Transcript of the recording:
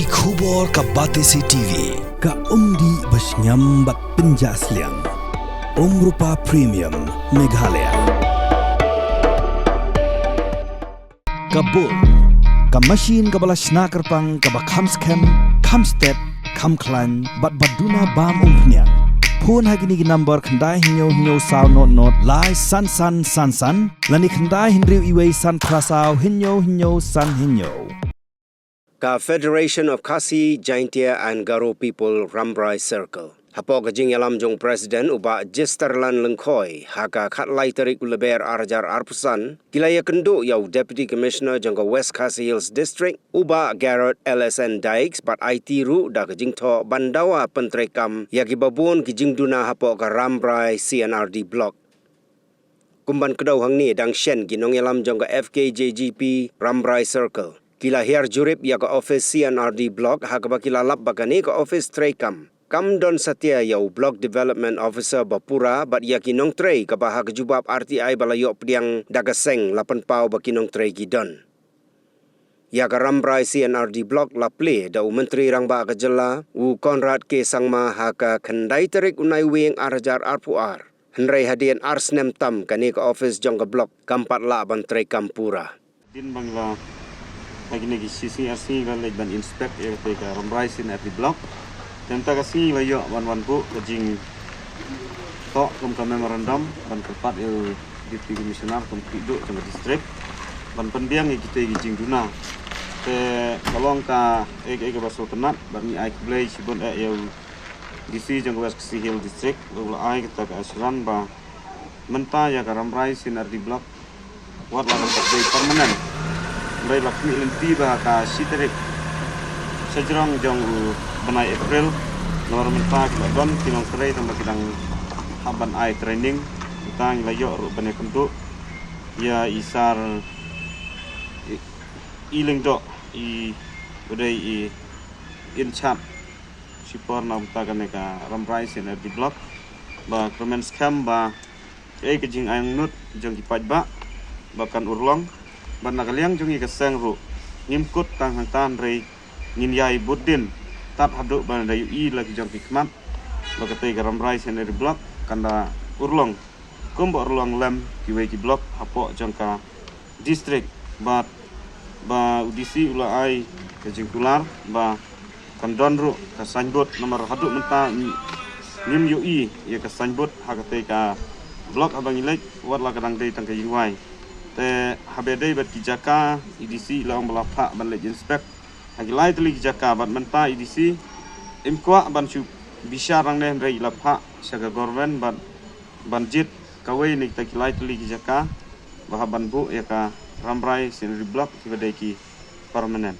Ki khubor ka Batesi TV ka umdi basnyam bat penjaslian Rupa Premium Meghalaya Kabul ka machine ka balas snaker pang ka bakham scam kham step kham klan bat baduna bam umpnyang phone hagini ki number khandai hinyo saw not lai san lani khandai hinriu iwei san prasau hinyo san hinyo Ka Federation of Khasi, Jaintia and Garo People Rambrai Circle. Hapo kajing yalam jong Presiden uba Jesterlan Lengkoi haka khatlai tarik uleber arjar arpusan kilaya kendo yau Deputy Commissioner jong West Khasi Hills District uba Garrett LSN Dykes bat IT ru da kajing tho bandawa pentrekam yaki babon kijing duna hapo ka Rambrai CNRD block. Kumban kedau hang ni dang shen ginong yalam jong FKJGP Rambrai Circle. Kila hiar jurip ya ka office CNRD block hakaba kila lap bagani ka office Trekam. Kam don Satya yau block development officer Bapura bat ya kinong Trey ka baha kejubab RTI balayok pediang dagaseng lapan pau ba kinong Trey gidon. Ya ka Rambrai CNRD block laple da menteri rang ba kejela u Konrad K Sangma haka kendai terik unai wing arjar arpuar. Henry hadian arsnem tam kani ka office jong ka block kampat la ban Trekam pura. Din bangla lagi negi CCRC kan lagi ban inspect ya ketika Rambrai sin every block dan tak kasih layo wan bu kejing tok kum memorandum ban kepat il Deputy Commissioner kum piduk jang district ban pendiang kita kejing duna te kalong ka ke baso tenat ban ni ai play sibon ya DC jang West Khasi Hills District ulah ai kita ka asran ba menta ya ka Rambrai sin every block wat lawan tak permanen Baik lakmi lenti bah ka siterik sejrong jong benai April luar menta kita don kinong Trey tambah kidang haban ai training kita ngelayo ru benai kentuk ya isar iling dok I udai I inchat sipor na menta ka Rambrai sin di block ba krimen scam ba kejing ayang nut jong kipaj ba bahkan urlong ban nakaliang jungi keseng ru ngimkut tang hangtan rei ngin yai budin tat haduk ban dayu I lagi jong hikmat bakate Rambrai sin di block kanda urlong kumbo urlong lem kiwe ki block hapok jong ka district ba udisi ula ai kejingkular ba kandon ru ka sanbot nomor haduk menta ngim yu I ya ka sanbot hakate ka block abang ilek wat la kadang dei tang ka yuai te habedai bat kijaka IDC laong belapa ban lej inspect hagi lai teli kijaka bat menta IDC imkwa ban su bisa rang ne rei lapa saga government banjit kawe ni ta kilai teli kijaka bah ban bu ya ka Rambrai sin block kibedai ki permanent